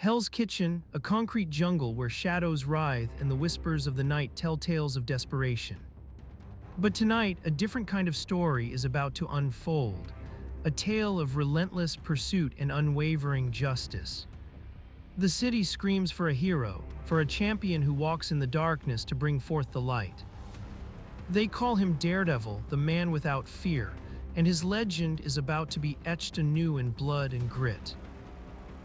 Hell's Kitchen, a concrete jungle where shadows writhe and the whispers of the night tell tales of desperation. But tonight, a different kind of story is about to unfold, a tale of relentless pursuit and unwavering justice. The city screams for a hero, for a champion who walks in the darkness to bring forth the light. They call him Daredevil, the man without fear, and his legend is about to be etched anew in blood and grit.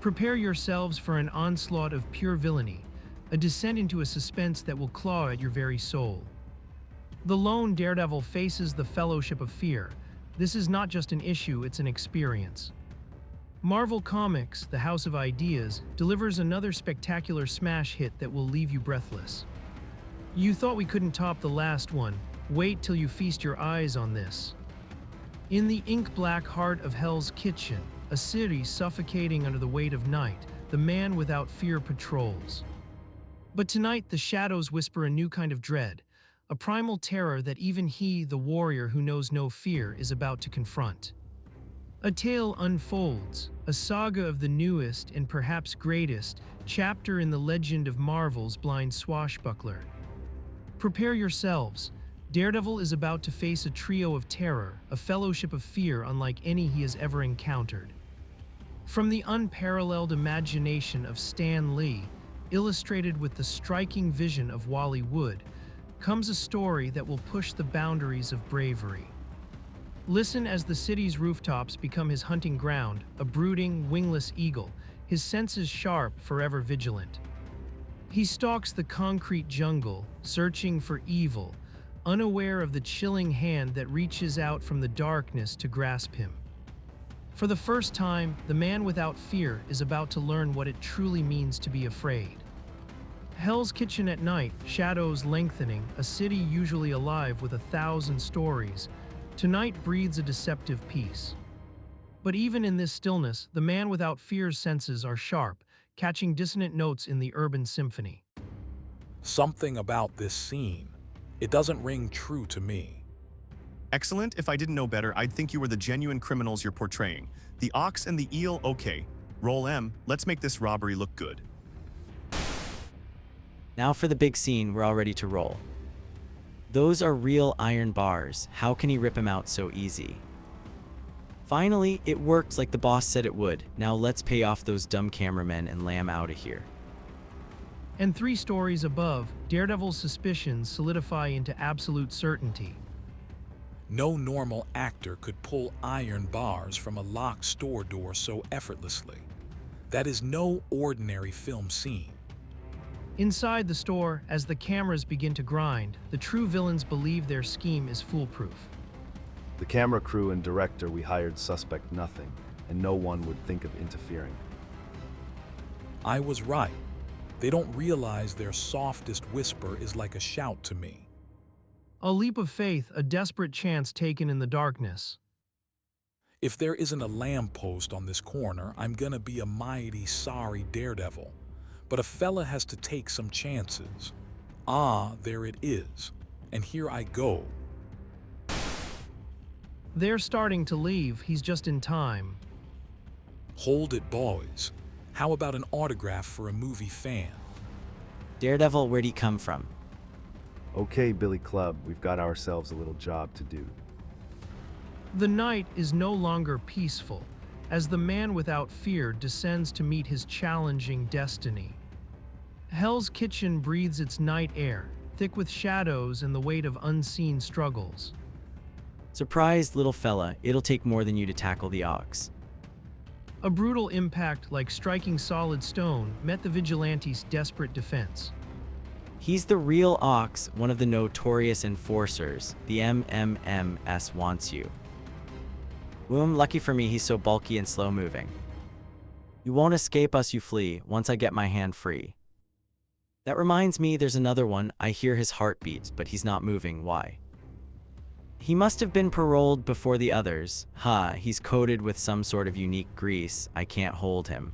Prepare yourselves for an onslaught of pure villainy, a descent into a suspense that will claw at your very soul. The lone Daredevil faces the Fellowship of Fear. This is not just an issue, it's an experience. Marvel Comics, the House of Ideas, delivers another spectacular smash hit that will leave you breathless. You thought we couldn't top the last one. Wait till you feast your eyes on this. In the ink-black heart of Hell's Kitchen, a city suffocating under the weight of night, the man without fear patrols. But tonight, the shadows whisper a new kind of dread, a primal terror that even he, the warrior who knows no fear, is about to confront. A tale unfolds, a saga of the newest and perhaps greatest chapter in the legend of Marvel's blind swashbuckler. Prepare yourselves. Daredevil is about to face a trio of terror, a fellowship of fear unlike any he has ever encountered. From the unparalleled imagination of Stan Lee, illustrated with the striking vision of Wally Wood, comes a story that will push the boundaries of bravery. Listen as the city's rooftops become his hunting ground, a brooding, wingless eagle, his senses sharp, forever vigilant. He stalks the concrete jungle, searching for evil, unaware of the chilling hand that reaches out from the darkness to grasp him. For the first time, the man without fear is about to learn what it truly means to be afraid. Hell's Kitchen at night, shadows lengthening, a city usually alive with 1,000 stories, tonight breathes a deceptive peace. But even in this stillness, the man without fear's senses are sharp, catching dissonant notes in the urban symphony. Something about this scene. It doesn't ring true to me. Excellent. If I didn't know better, I'd think you were the genuine criminals you're portraying. The ox and the eel, okay. Roll M, let's make this robbery look good. Now for the big scene, we're all ready to roll. Those are real iron bars. How can he rip them out so easy? Finally, it worked like the boss said it would. Now let's pay off those dumb cameramen and lamb out of here. And 3 stories above, Daredevil's suspicions solidify into absolute certainty. No normal actor could pull iron bars from a locked store door so effortlessly. That is no ordinary film scene. Inside the store, as the cameras begin to grind, the true villains believe their scheme is foolproof. The camera crew and director we hired suspect nothing, and no one would think of interfering. I was right. They don't realize their softest whisper is like a shout to me. A leap of faith, a desperate chance taken in the darkness. If there isn't a lamppost on this corner, I'm gonna be a mighty sorry Daredevil. But a fella has to take some chances. Ah, there it is. And here I go. They're starting to leave, he's just in time. Hold it, boys. How about an autograph for a movie fan? Daredevil, where'd he come from? Okay, Billy Club, we've got ourselves a little job to do. The night is no longer peaceful, as the man without fear descends to meet his challenging destiny. Hell's Kitchen breathes its night air, thick with shadows and the weight of unseen struggles. Surprised, little fella, it'll take more than you to tackle the ox. A brutal impact like striking solid stone met the vigilante's desperate defense. He's the real ox, one of the notorious enforcers. The MMMS wants you. Lucky for me, he's so bulky and slow-moving. You won't escape us, you flee, once I get my hand free. That reminds me, there's another one. I hear his heartbeat, but he's not moving. Why? He must have been paroled before the others. He's coated with some sort of unique grease. I can't hold him.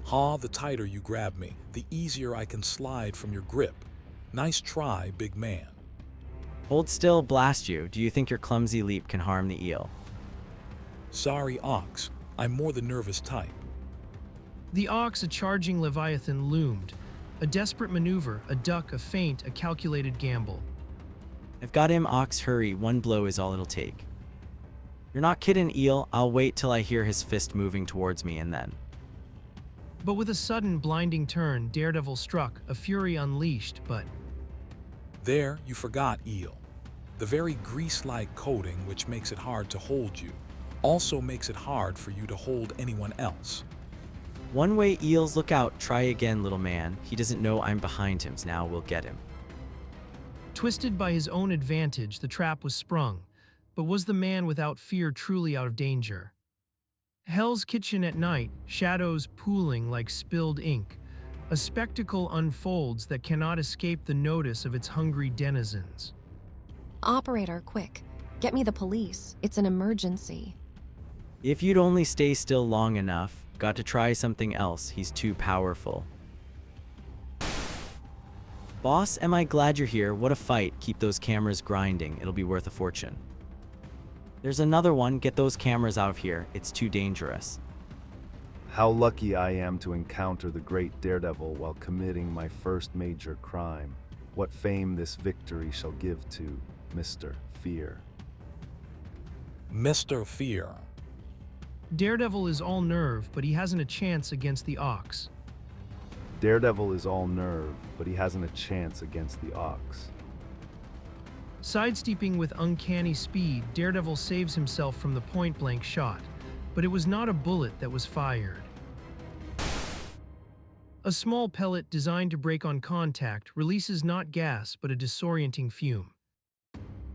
The tighter you grab me, the easier I can slide from your grip. Nice try, big man. Hold still, blast you. Do you think your clumsy leap can harm the eel? Sorry, Ox. I'm more the nervous type. The ox, a charging leviathan, loomed. A desperate maneuver, a duck, a feint, a calculated gamble. I've got him, Ox, hurry, one blow is all it'll take. You're not kidding, Eel, I'll wait till I hear his fist moving towards me and then. But with a sudden, blinding turn, Daredevil struck, a fury unleashed, but There, you forgot eel. The very grease-like coating which makes it hard to hold you also makes it hard for you to hold anyone else. One way, Eels, look out, try again, little man. He doesn't know I'm behind him, so now we'll get him. twisted by his own advantage, the trap was sprung. But was the man without fear truly out of danger? Hell's Kitchen at night, shadows pooling like spilled ink. A spectacle unfolds that cannot escape the notice of its hungry denizens. Operator, quick. Get me the police. It's an emergency. If you'd only stay still long enough, got to try something else, he's too powerful. Boss, am I glad you're here, what a fight, keep those cameras grinding, it'll be worth a fortune. There's another one, get those cameras out of here, it's too dangerous. How lucky I am to encounter the great Daredevil while committing my first major crime. What fame this victory shall give to Mr. Fear. Mr. Fear. Daredevil is all nerve, but he hasn't a chance against the ox. Daredevil is all nerve, but he hasn't a chance against the ox. Sidestepping with uncanny speed, Daredevil saves himself from the point-blank shot, but it was not a bullet that was fired. A small pellet designed to break on contact releases not gas but a disorienting fume.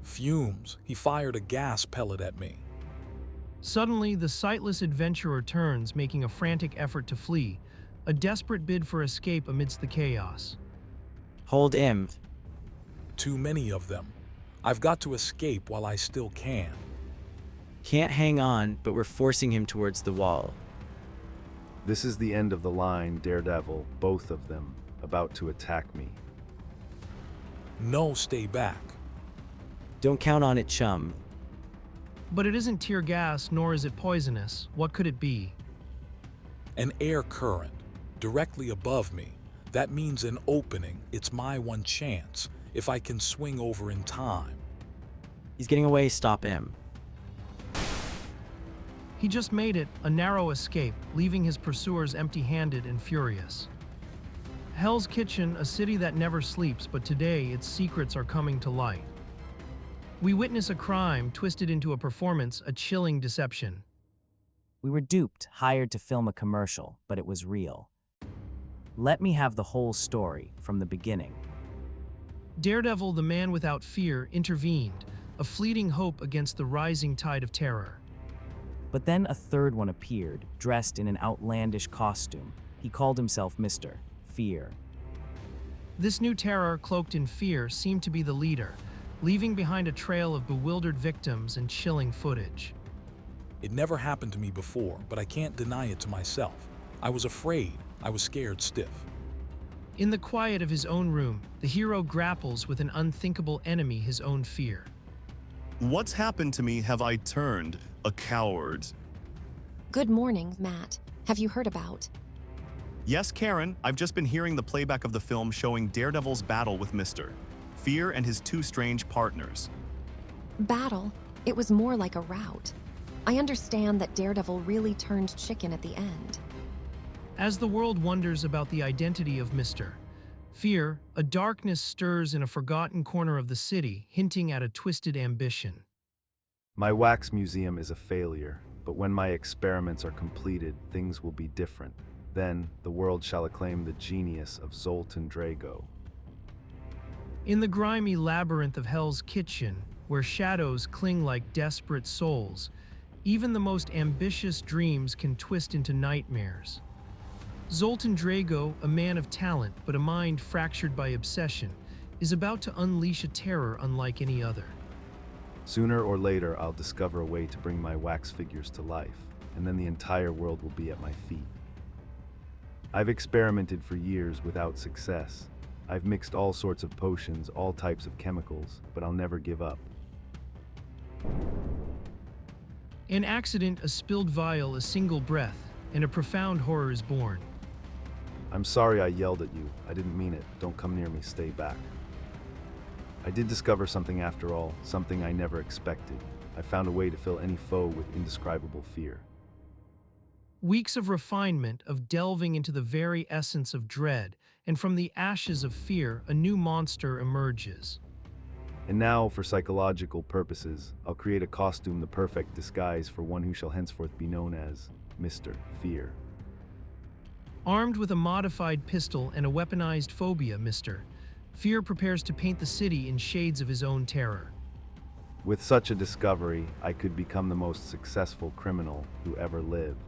Fumes. He fired a gas pellet at me. Suddenly, the sightless adventurer turns, making a frantic effort to flee, a desperate bid for escape amidst the chaos. Hold him. Too many of them. I've got to escape while I still can. Can't hang on, but we're forcing him towards the wall. This is the end of the line, Daredevil, both of them, about to attack me. No, stay back. Don't count on it, chum. But it isn't tear gas, nor is it poisonous. What could it be? An air current, directly above me. That means an opening. It's my one chance, if I can swing over in time. He's getting away, stop him. He just made it, a narrow escape, leaving his pursuers empty-handed and furious. Hell's Kitchen, a city that never sleeps, but today its secrets are coming to light. We witness a crime twisted into a performance, a chilling deception. We were duped, hired to film a commercial, but it was real. Let me have the whole story from the beginning. Daredevil, the man without fear, intervened, a fleeting hope against the rising tide of terror. But then a third one appeared, dressed in an outlandish costume. He called himself Mr. Fear. This new terror, cloaked in fear, seemed to be the leader, leaving behind a trail of bewildered victims and chilling footage. It never happened to me before, but I can't deny it to myself. I was afraid. I was scared stiff. In the quiet of his own room, the hero grapples with an unthinkable enemy, his own fear. What's happened to me have I turned a coward? Good morning, Matt. Have you heard about? Yes, Karen, I've just been hearing the playback of the film showing Daredevil's battle with Mr. Fear and his two strange partners. Battle? It was more like a rout. I understand that Daredevil really turned chicken at the end. As the world wonders about the identity of Mr. Fear, a darkness stirs in a forgotten corner of the city, hinting at a twisted ambition. My wax museum is a failure, but when my experiments are completed, things will be different. Then, the world shall acclaim the genius of Zoltan Drago. In the grimy labyrinth of Hell's Kitchen, where shadows cling like desperate souls, even the most ambitious dreams can twist into nightmares. Zoltan Drago, a man of talent but a mind fractured by obsession, is about to unleash a terror unlike any other. Sooner or later, I'll discover a way to bring my wax figures to life, and then the entire world will be at my feet. I've experimented for years without success. I've mixed all sorts of potions, all types of chemicals, but I'll never give up. An accident, a spilled vial, a single breath, and a profound horror is born. I'm sorry I yelled at you. I didn't mean it. Don't come near me. Stay back. I did discover something after all, something I never expected. I found a way to fill any foe with indescribable fear. Weeks of refinement, of delving into the very essence of dread, and from the ashes of fear, a new monster emerges. And now, for psychological purposes, I'll create a costume the perfect disguise for one who shall henceforth be known as Mr. Fear. Armed with a modified pistol and a weaponized phobia, Mr. Fear prepares to paint the city in shades of his own terror. With such a discovery, I could become the most successful criminal who ever lived.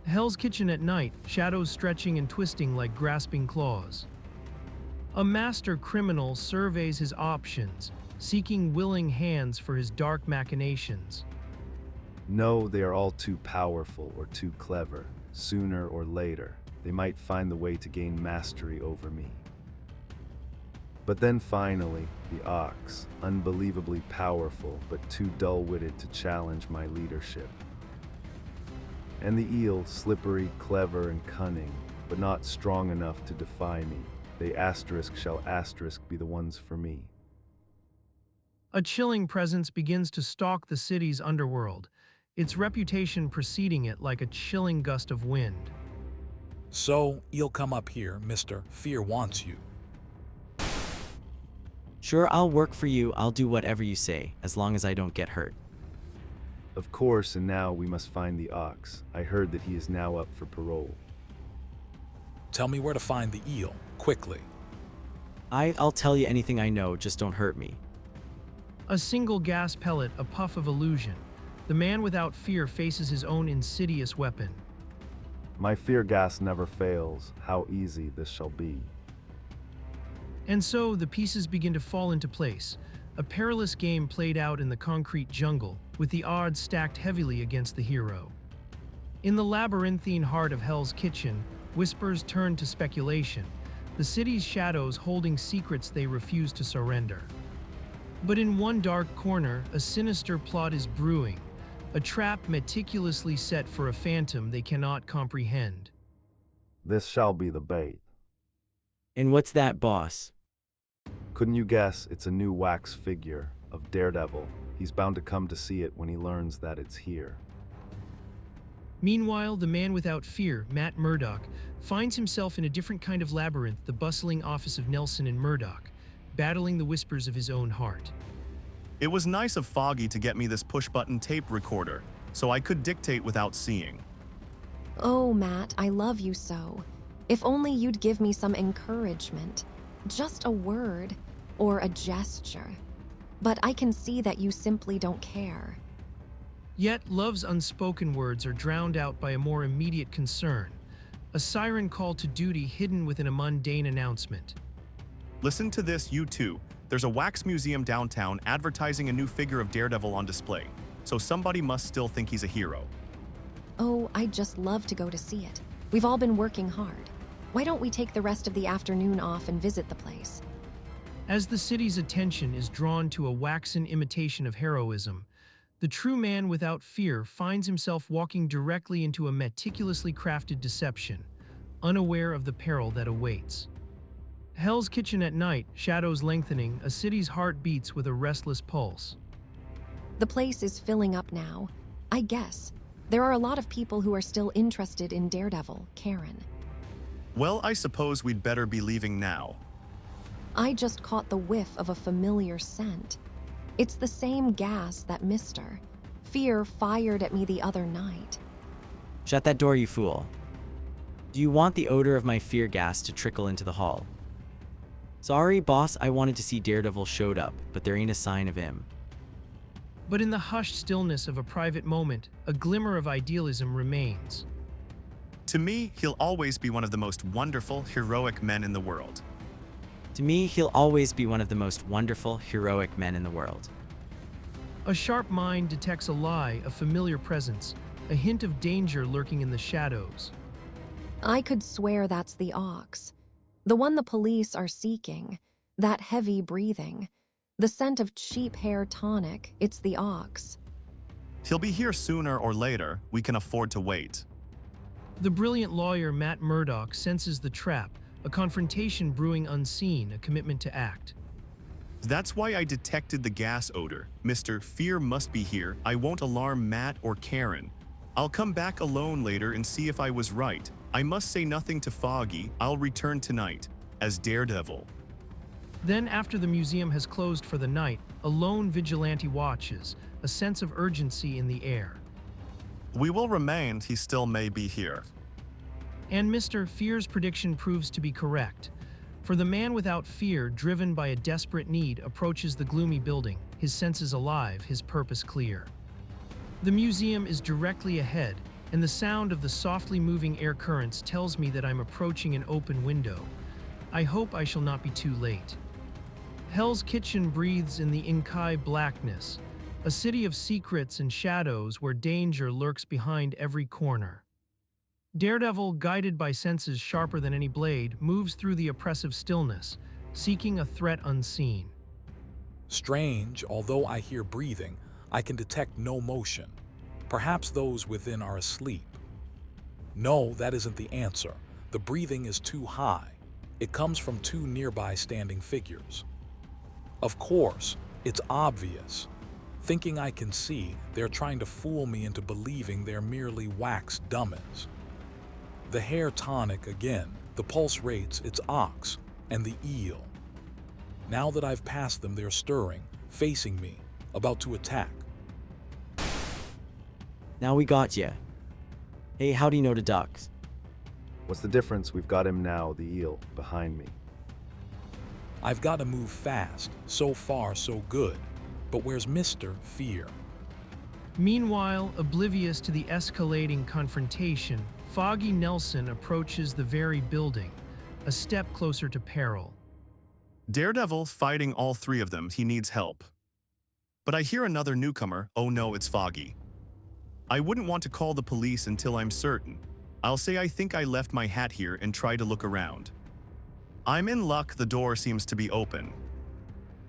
Hell's Kitchen at night, shadows stretching and twisting like grasping claws. A master criminal surveys his options, seeking willing hands for his dark machinations. No, they are all too powerful or too clever. Sooner or later, they might find the way to gain mastery over me. But then finally, the ox, unbelievably powerful but too dull-witted to challenge my leadership. And the eel, slippery, clever, and cunning, but not strong enough to defy me. They shall be the ones for me. A chilling presence begins to stalk the city's underworld, its reputation preceding it like a chilling gust of wind. So, you'll come up here, Mr. Fear wants you. Sure, I'll work for you. I'll do whatever you say, as long as I don't get hurt. Of course, and now we must find the ox. I heard that he is now up for parole. Tell me where to find the eel, quickly. I'll tell you anything I know, just don't hurt me. A single gas pellet, a puff of illusion. The man without fear faces his own insidious weapon. My fear gas never fails. How easy this shall be. And so the pieces begin to fall into place, a perilous game played out in the concrete jungle, with the odds stacked heavily against the hero. In the labyrinthine heart of Hell's Kitchen, whispers turn to speculation, the city's shadows holding secrets they refuse to surrender. But in one dark corner, a sinister plot is brewing, a trap meticulously set for a phantom they cannot comprehend. This shall be the bait. And what's that, boss? Couldn't you guess? It's a new wax figure of Daredevil. He's bound to come to see it when he learns that it's here. Meanwhile, the man without fear, Matt Murdock, finds himself in a different kind of labyrinth, the bustling office of Nelson and Murdock, battling the whispers of his own heart. It was nice of Foggy to get me this push-button tape recorder, so I could dictate without seeing. Oh, Matt, I love you so. If only you'd give me some encouragement. Just a word or a gesture. But I can see that you simply don't care. Yet, love's unspoken words are drowned out by a more immediate concern, a siren call to duty hidden within a mundane announcement. Listen to this, you too. There's a wax museum downtown advertising a new figure of Daredevil on display, so somebody must still think he's a hero. Oh, I'd just love to go to see it. We've all been working hard. Why don't we take the rest of the afternoon off and visit the place? As the city's attention is drawn to a waxen imitation of heroism, the true man without fear finds himself walking directly into a meticulously crafted deception, unaware of the peril that awaits. Hell's Kitchen at night, shadows lengthening, a city's heart beats with a restless pulse. The place is filling up now. I guess. There are a lot of people who are still interested in Daredevil, Karen. Well, I suppose we'd better be leaving now. I just caught the whiff of a familiar scent. It's the same gas that Mr. Fear fired at me the other night. Shut that door, you fool. Do you want the odor of my fear gas to trickle into the hall? Sorry, boss, I wanted to see Daredevil showed up, but there ain't a sign of him. But in the hushed stillness of a private moment, a glimmer of idealism remains. To me, he'll always be one of the most wonderful, heroic men in the world. To me, he'll always be one of the most wonderful, heroic men in the world. A sharp mind detects a lie, a familiar presence, a hint of danger lurking in the shadows. I could swear that's the ox. The one the police are seeking. That heavy breathing. The scent of cheap hair tonic, it's the ox. He'll be here sooner or later. We can afford to wait. The brilliant lawyer Matt Murdock senses the trap, a confrontation brewing unseen, a commitment to act. That's why I detected the gas odor. Mr. Fear must be here. I won't alarm Matt or Karen. I'll come back alone later and see if I was right. I must say nothing to Foggy. I'll return tonight as Daredevil. Then, after the museum has closed for the night, a lone vigilante watches, a sense of urgency in the air. We will remain. He still may be here. And Mr. Fear's prediction proves to be correct. For the man without fear, driven by a desperate need, approaches the gloomy building, his senses alive, his purpose clear. The museum is directly ahead, and the sound of the softly moving air currents tells me that I'm approaching an open window. I hope I shall not be too late. Hell's Kitchen breathes in the Inkai blackness, a city of secrets and shadows where danger lurks behind every corner. Daredevil, guided by senses sharper than any blade, moves through the oppressive stillness, seeking a threat unseen. Strange, although I hear breathing, I can detect no motion. Perhaps those within are asleep. No, that isn't the answer. The breathing is too high. It comes from two nearby standing figures. Of course, it's obvious. Thinking I can see, they're trying to fool me into believing they're merely wax dummies. The hair tonic again, the pulse rates, it's Ox, and the eel. Now that I've passed them, they're stirring, facing me, about to attack. Now we got ya. Hey, how do you know to duck? What's the difference? We've got him now, the eel, behind me. I've got to move fast. So far, so good. But where's Mr. Fear? Meanwhile, oblivious to the escalating confrontation, Foggy Nelson approaches the very building, a step closer to peril. Daredevil fighting all three of them. He needs help. But I hear another newcomer. Oh no, it's Foggy. I wouldn't want to call the police until I'm certain. I'll say I think I left my hat here and try to look around. I'm in luck. The door seems to be open.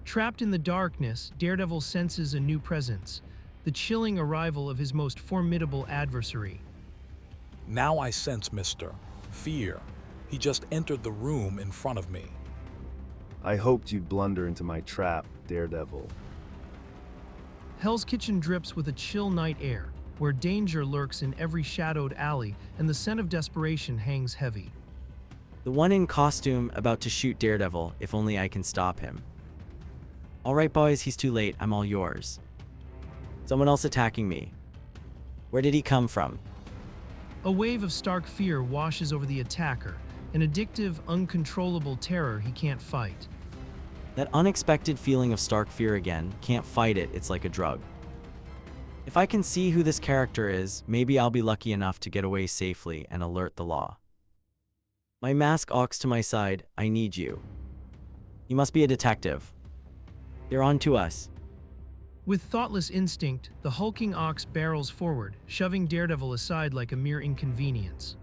Trapped in the darkness, Daredevil senses a new presence, the chilling arrival of his most formidable adversary. Now I sense Mr. Fear. He just entered the room in front of me. I hoped you'd blunder into my trap, Daredevil. Hell's Kitchen drips with a chill night air, where danger lurks in every shadowed alley and the scent of desperation hangs heavy. The one in costume about to shoot Daredevil, if only I can stop him. All right, boys, he's too late. I'm all yours. Someone else attacking me. Where did he come from? A wave of stark fear washes over the attacker, an addictive, uncontrollable terror he can't fight. That unexpected feeling of stark fear again. Can't fight it, it's like a drug. If I can see who this character is, maybe I'll be lucky enough to get away safely and alert the law. My mask Ox to my side, I need you. You must be a detective. They're on to us. With thoughtless instinct, the hulking Ox barrels forward, shoving Daredevil aside like a mere inconvenience.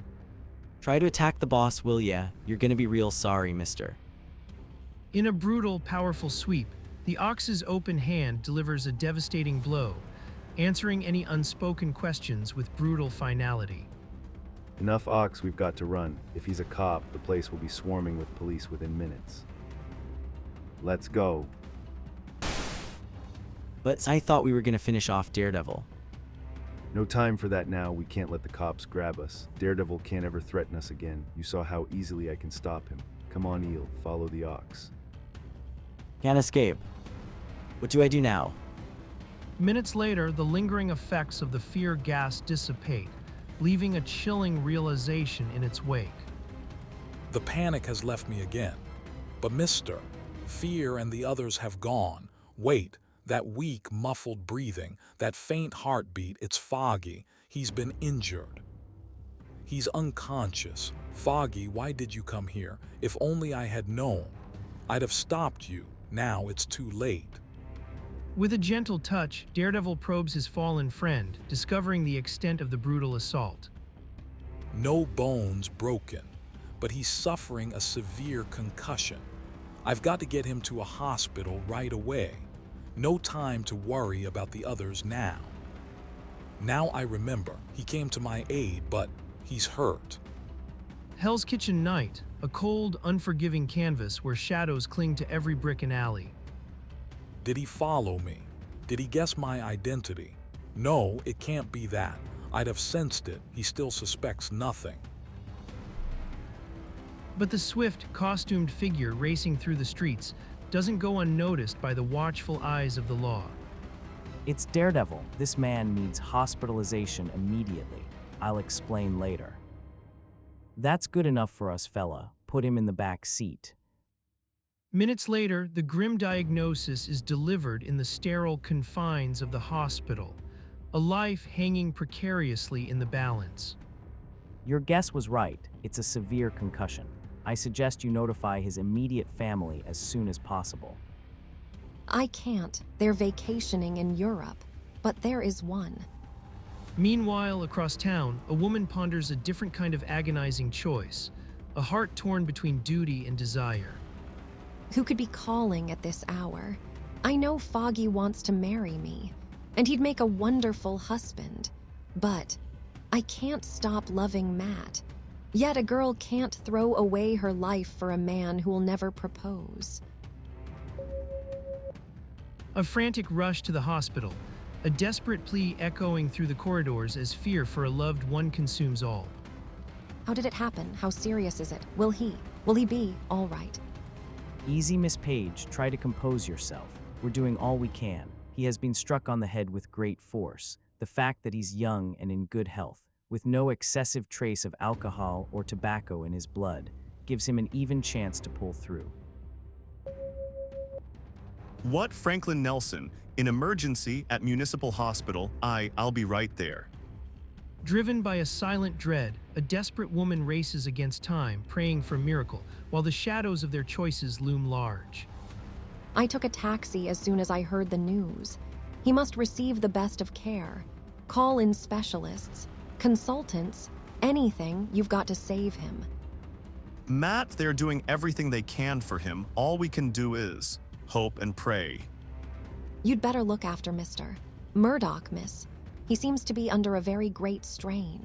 Try to attack the boss, will ya? You're gonna be real sorry, mister. In a brutal, powerful sweep, the Ox's open hand delivers a devastating blow, answering any unspoken questions with brutal finality. Enough Ox, we've got to run. If he's a cop, the place will be swarming with police within minutes. Let's go. But I thought we were gonna finish off Daredevil. No time for that now. We can't let the cops grab us. Daredevil can't ever threaten us again. You saw how easily I can stop him. Come on, Eel, follow the Ox. Can't escape. What do I do now? Minutes later, the lingering effects of the fear gas dissipate, leaving a chilling realization in its wake. The panic has left me again. But Mr. Fear and the others have gone. Wait, that weak, muffled breathing, that faint heartbeat, it's Foggy. He's been injured. He's unconscious. Foggy, why did you come here? If only I had known. I'd have stopped you. Now it's too late. With a gentle touch, Daredevil probes his fallen friend, discovering the extent of the brutal assault. No bones broken, but he's suffering a severe concussion. I've got to get him to a hospital right away. No time to worry about the others now. Now I remember, he came to my aid, but he's hurt. Hell's Kitchen Night, a cold, unforgiving canvas where shadows cling to every brick and alley. Did he follow me? Did he guess my identity? No, it can't be that. I'd have sensed it. He still suspects nothing. But the swift, costumed figure racing through the streets doesn't go unnoticed by the watchful eyes of the law. It's Daredevil. This man needs hospitalization immediately. I'll explain later. That's good enough for us, fella. Put him in the back seat. Minutes later, the grim diagnosis is delivered in the sterile confines of the hospital, a life hanging precariously in the balance. Your guess was right. It's a severe concussion. I suggest you notify his immediate family as soon as possible. I can't. They're vacationing in Europe. But there is one. Meanwhile, across town, a woman ponders a different kind of agonizing choice, a heart torn between duty and desire. Who could be calling at this hour? I know Foggy wants to marry me, and he'd make a wonderful husband. But I can't stop loving Matt. Yet a girl can't throw away her life for a man who will never propose. A frantic rush to the hospital, a desperate plea echoing through the corridors as fear for a loved one consumes all. How did it happen? How serious is it? Will he be all right? Easy, Miss Page. Try to compose yourself. We're doing all we can. He has been struck on the head with great force. The fact that he's young and in good health, with no excessive trace of alcohol or tobacco in his blood, gives him an even chance to pull through. What, Franklin Nelson? In emergency at Municipal Hospital, I'll be right there. Driven by a silent dread, a desperate woman races against time, praying for a miracle, while the shadows of their choices loom large. I took a taxi as soon as I heard the news. He must receive the best of care. Call in specialists, consultants, anything. You've got to save him. Matt, they're doing everything they can for him. All we can do is hope and pray. You'd better look after Mr. Murdoch, miss. He seems to be under a very great strain.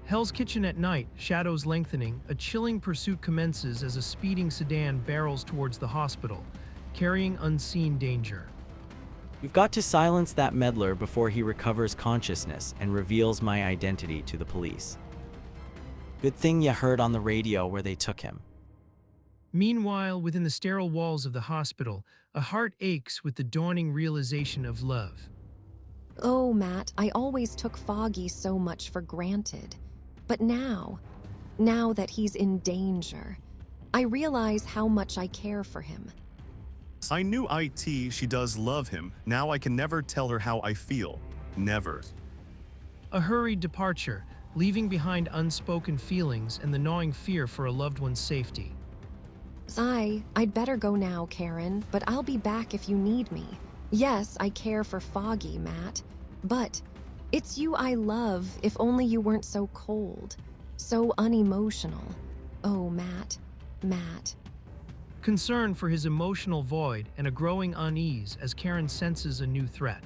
Hell's Kitchen at night, shadows lengthening, a chilling pursuit commences as a speeding sedan barrels towards the hospital, carrying unseen danger. We've got to silence that meddler before he recovers consciousness and reveals my identity to the police. Good thing you heard on the radio where they took him. Meanwhile, within the sterile walls of the hospital, a heart aches with the dawning realization of love. Oh, Matt, I always took Foggy so much for granted. But now that he's in danger, I realize how much I care for him. I knew she does love him. Now I can never tell her how I feel. Never. A hurried departure, leaving behind unspoken feelings and the gnawing fear for a loved one's safety. I'd better go now, Karen, but I'll be back if you need me. Yes, I care for Foggy, Matt, but it's you I love. If only you weren't so cold, so unemotional. Oh, Matt. Concern for his emotional void and a growing unease as Karen senses a new threat.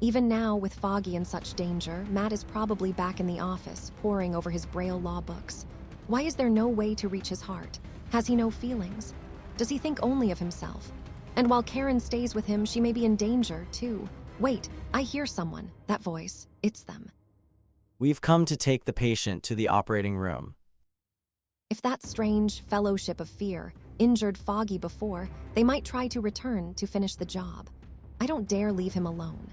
Even now, with Foggy in such danger, Matt is probably back in the office, poring over his Braille law books. Why is there no way to reach his heart? Has he no feelings? Does he think only of himself? And while Karen stays with him, she may be in danger, too. Wait, I hear someone. That voice. It's them. We've come to take the patient to the operating room. If that strange fellowship of fear injured Foggy before, they might try to return to finish the job. I don't dare leave him alone.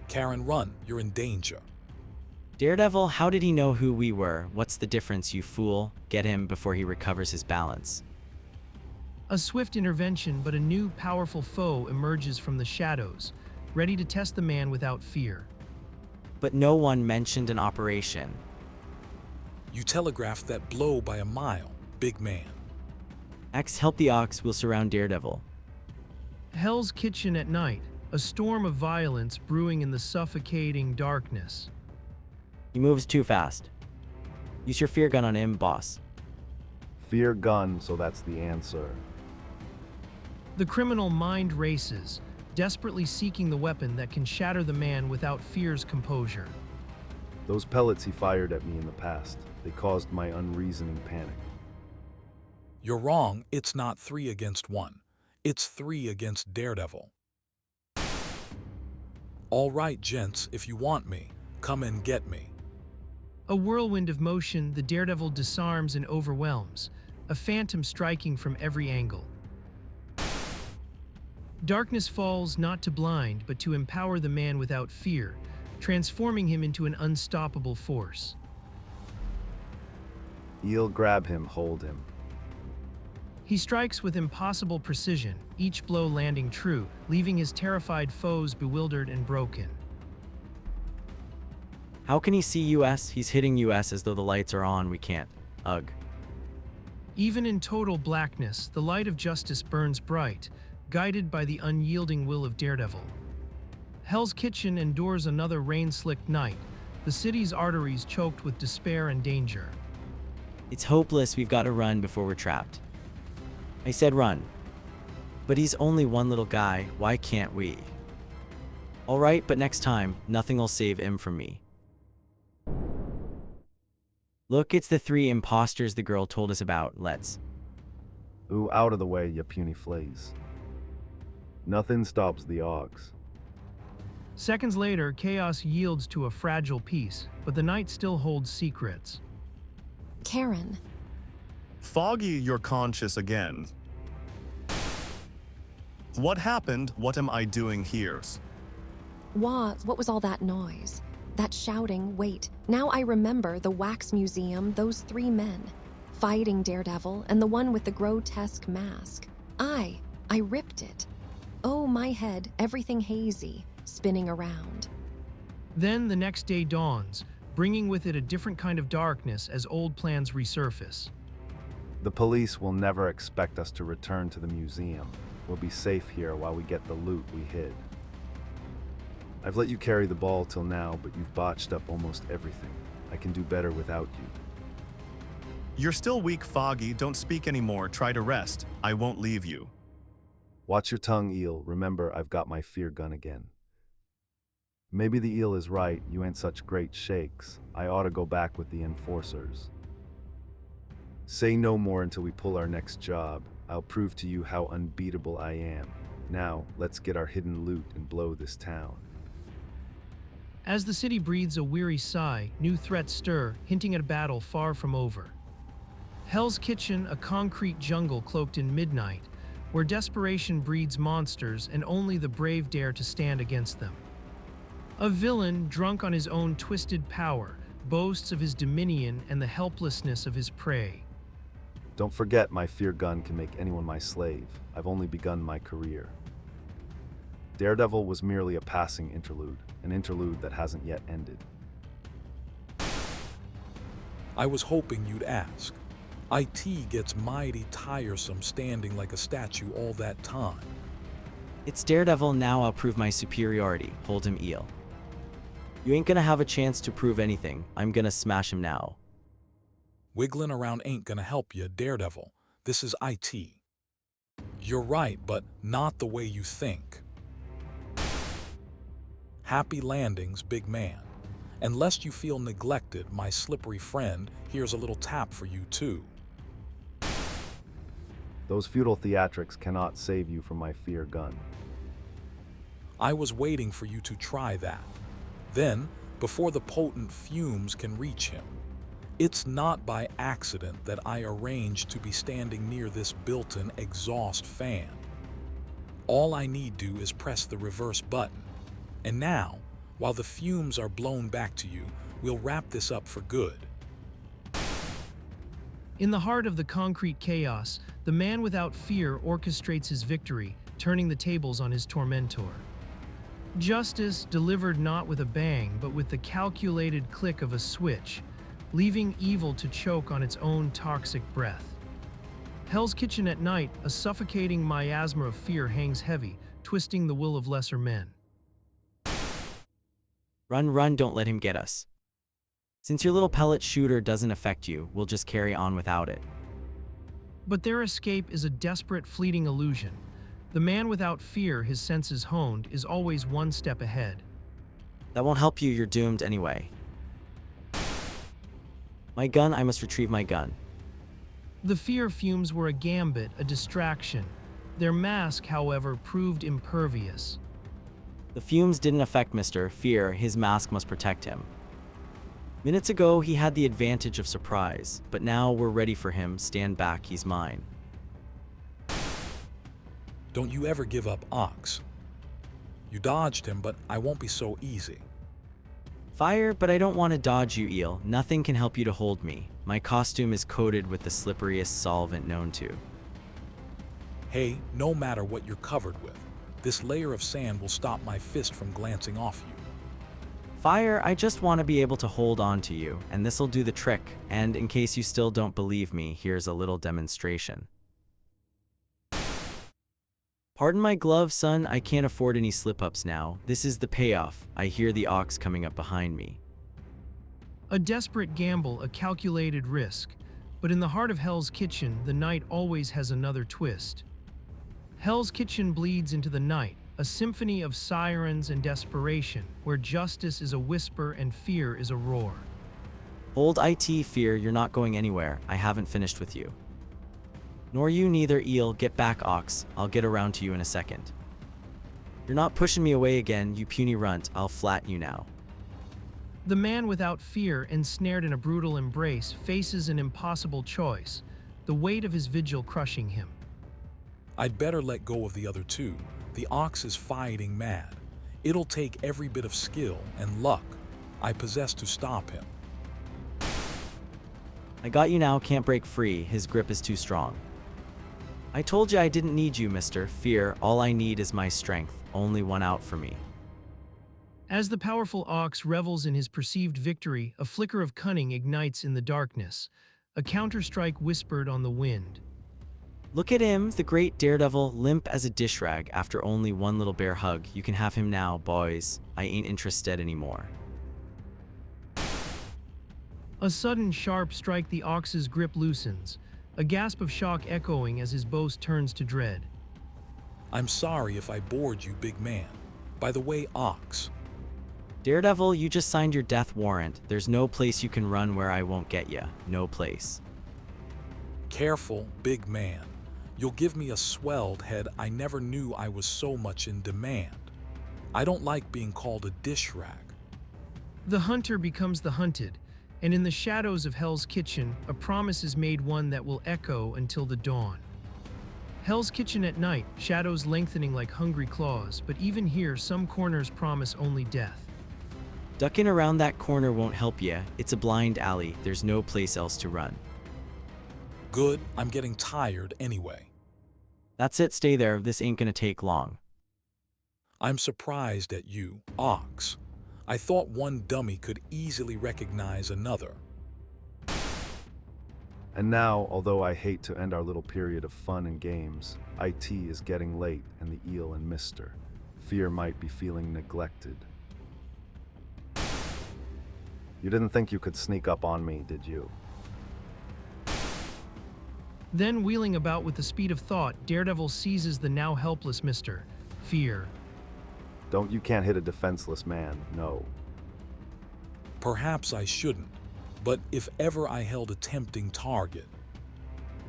Karen, run. You're in danger. Daredevil, how did he know who we were? What's the difference, you fool? Get him before he recovers his balance. A swift intervention, but a new, powerful foe emerges from the shadows, ready to test the man without fear. But no one mentioned an operation. You telegraphed that blow by a mile, big man. X, help the Ox, will surround Daredevil. Hell's Kitchen at night, a storm of violence brewing in the suffocating darkness. He moves too fast. Use your fear gun on him, boss. Fear gun, so that's the answer. The criminal mind races, desperately seeking the weapon that can shatter the man without fear's composure. Those pellets he fired at me in the past, they caused my unreasoning panic. You're wrong, it's not 3 against 1. It's 3 against Daredevil. All right, gents, if you want me, come and get me. A whirlwind of motion, the Daredevil disarms and overwhelms, a phantom striking from every angle. Darkness falls not to blind, but to empower the man without fear, transforming him into an unstoppable force. Eel, grab him, hold him. He strikes with impossible precision, each blow landing true, leaving his terrified foes bewildered and broken. How can he see US? He's hitting US as though the lights are on, we can't. Ugh. Even in total blackness, the light of justice burns bright, guided by the unyielding will of Daredevil. Hell's Kitchen endures another rain-slicked night, the city's arteries choked with despair and danger. It's hopeless, we've got to run before we're trapped. I said run. But he's only one little guy, why can't we? Alright, but next time, nothing'll save him from me. Look, it's the 3 imposters the girl told us about, let's. Ooh, out of the way, you puny flays. Nothing stops the Augs. Seconds later, chaos yields to a fragile peace, but the night still holds secrets. Karen, Foggy, you're conscious again. What happened? What am I doing here? what was all that noise? That shouting, wait, now I remember the wax museum, those 3 men. Fighting Daredevil and the one with the grotesque mask. I ripped it. Oh, my head, everything hazy, spinning around. Then the next day dawns, bringing with it a different kind of darkness as old plans resurface. The police will never expect us to return to the museum. We'll be safe here while we get the loot we hid. I've let you carry the ball till now, but you've botched up almost everything. I can do better without you. You're still weak, Foggy. Don't speak anymore. Try to rest. I won't leave you. Watch your tongue, Eel. Remember, I've got my fear gun again. Maybe the Eel is right. You ain't such great shakes. I ought to go back with the enforcers. Say no more until we pull our next job. I'll prove to you how unbeatable I am. Now, let's get our hidden loot and blow this town. As the city breathes a weary sigh, new threats stir, hinting at a battle far from over. Hell's Kitchen, a concrete jungle cloaked in midnight, where desperation breeds monsters and only the brave dare to stand against them. A villain, drunk on his own twisted power, boasts of his dominion and the helplessness of his prey. Don't forget, my fear gun can make anyone my slave. I've only begun my career. Daredevil was merely a passing interlude, an interlude that hasn't yet ended. I was hoping you'd ask. IT gets mighty tiresome standing like a statue all that time. It's Daredevil, now I'll prove my superiority. Hold him, Eel. You ain't gonna have a chance to prove anything. I'm gonna smash him now. Wiggling around ain't gonna help you, Daredevil. This is IT. You're right, but not the way you think. Happy landings, big man. And lest you feel neglected, my slippery friend, here's a little tap for you too. Those futile theatrics cannot save you from my fear gun. I was waiting for you to try that. Then, before the potent fumes can reach him, it's not by accident that I arranged to be standing near this built-in exhaust fan. All I need do is press the reverse button. And now, while the fumes are blown back to you, we'll wrap this up for good. In the heart of the concrete chaos, the man without fear orchestrates his victory, turning the tables on his tormentor. Justice delivered not with a bang, but with the calculated click of a switch, leaving evil to choke on its own toxic breath. Hell's Kitchen at night, a suffocating miasma of fear hangs heavy, twisting the will of lesser men. Run, run, don't let him get us. Since your little pellet shooter doesn't affect you, we'll just carry on without it. But their escape is a desperate, fleeting illusion. The man without fear, his senses honed, is always one step ahead. That won't help you, you're doomed anyway. My gun, I must retrieve my gun. The fear fumes were a gambit, a distraction. Their mask, however, proved impervious. The fumes didn't affect Mr. Fear, his mask must protect him. Minutes ago, he had the advantage of surprise, but now we're ready for him. Stand back, he's mine. Don't you ever give up, Ox. You dodged him, but I won't be so easy. Fire, but I don't want to dodge you, Eel. Nothing can help you to hold me. My costume is coated with the slipperiest solvent known to. Hey, no matter what you're covered with, this layer of sand will stop my fist from glancing off you. Fire, I just want to be able to hold on to you, and this'll do the trick. And in case you still don't believe me, here's a little demonstration. Pardon my glove, son, I can't afford any slip-ups now. This is the payoff. I hear the ox coming up behind me. A desperate gamble, a calculated risk. But in the heart of Hell's Kitchen, the night always has another twist. Hell's Kitchen bleeds into the night, a symphony of sirens and desperation, where justice is a whisper and fear is a roar. Hold it, Fear, you're not going anywhere. I haven't finished with you. Nor you neither, Eel. Get back, Ox. I'll get around to you in a second. You're not pushing me away again, you puny runt. I'll flatten you now. The man without fear, ensnared in a brutal embrace, faces an impossible choice, the weight of his vigil crushing him. I'd better let go of the other two. The ox is fighting mad. It'll take every bit of skill and luck I possess to stop him. I got you now, can't break free. His grip is too strong. I told you I didn't need you, Mr. Fear. All I need is my strength. Only one out for me. As the powerful ox revels in his perceived victory, a flicker of cunning ignites in the darkness. A counterstrike whispered on the wind. Look at him, the great Daredevil, limp as a dish rag after only one little bear hug. You can have him now, boys. I ain't interested anymore. A sudden sharp strike, the ox's grip loosens, a gasp of shock echoing as his boast turns to dread. I'm sorry if I bored you, big man. By the way, Ox. Daredevil, you just signed your death warrant. There's no place you can run where I won't get ya. No place. Careful, big man. You'll give me a swelled head. I never knew I was so much in demand. I don't like being called a dish rag. The hunter becomes the hunted, and in the shadows of Hell's Kitchen, a promise is made, one that will echo until the dawn. Hell's Kitchen at night, shadows lengthening like hungry claws, but even here some corners promise only death. Ducking around that corner won't help ya. It's a blind alley. There's no place else to run. Good, I'm getting tired anyway. That's it, stay there. This ain't gonna take long. I'm surprised at you, Ox. I thought one dummy could easily recognize another. And now, although I hate to end our little period of fun and games, IT is getting late and the Eel and Mr. Fear might be feeling neglected. You didn't think you could sneak up on me, did you? Then, wheeling about with the speed of thought, Daredevil seizes the now helpless Mr. Fear. You can't hit a defenseless man, no. Perhaps I shouldn't, but if ever I held a tempting target.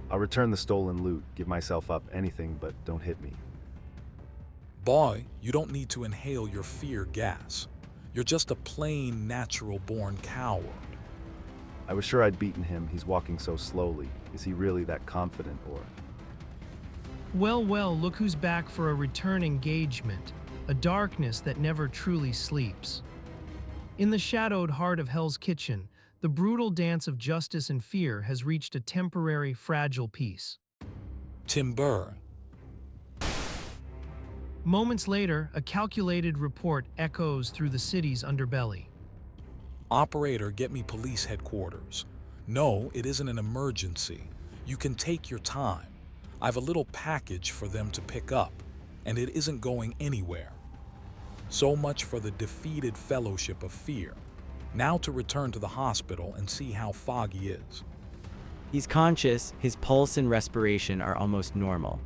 I'll return the stolen loot, give myself up, anything, but don't hit me. Boy, you don't need to inhale your fear gas. You're just a plain, natural-born coward. I was sure I'd beaten him. He's walking so slowly. Is he really that confident, or? Well, look who's back for a return engagement, a darkness that never truly sleeps. In the shadowed heart of Hell's Kitchen, the brutal dance of justice and fear has reached a temporary, fragile peace. Timber. Moments later, a calculated report echoes through the city's underbelly. Operator, get me police headquarters. No, it isn't an emergency. You can take your time. I've a little package for them to pick up, and it isn't going anywhere. So much for the defeated fellowship of fear. Now to return to the hospital and see how Foggy is. He's conscious. His pulse and respiration are almost normal.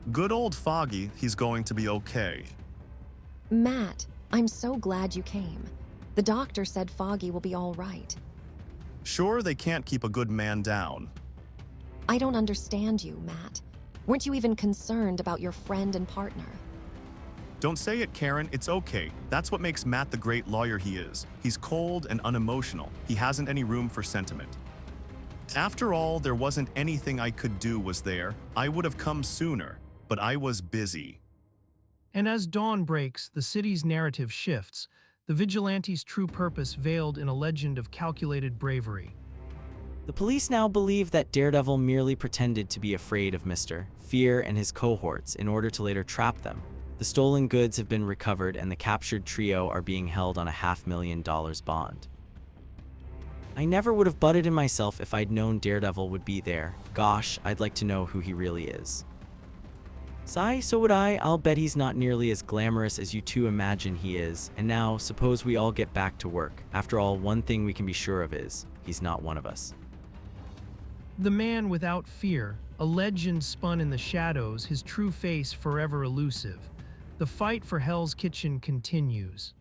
Good old Foggy, he's going to be okay. Matt, I'm so glad you came. The doctor said Foggy will be all right. Sure, they can't keep a good man down. I don't understand you, Matt. Weren't you even concerned about your friend and partner? Don't say it, Karen, it's okay. That's what makes Matt the great lawyer he is. He's cold and unemotional. He hasn't any room for sentiment. After all, there wasn't anything I could do, was there? I would have come sooner, but I was busy. And as dawn breaks, the city's narrative shifts, the vigilante's true purpose veiled in a legend of calculated bravery. The police now believe that Daredevil merely pretended to be afraid of Mr. Fear and his cohorts in order to later trap them. The stolen goods have been recovered and the captured trio are being held on a $500,000 bond. I never would have butted in myself if I'd known Daredevil would be there. Gosh, I'd like to know who he really is. Sigh, so would I. I'll bet he's not nearly as glamorous as you two imagine he is. And now, suppose we all get back to work. After all, one thing we can be sure of is, he's not one of us. The man without fear, a legend spun in the shadows, his true face forever elusive. The fight for Hell's Kitchen continues.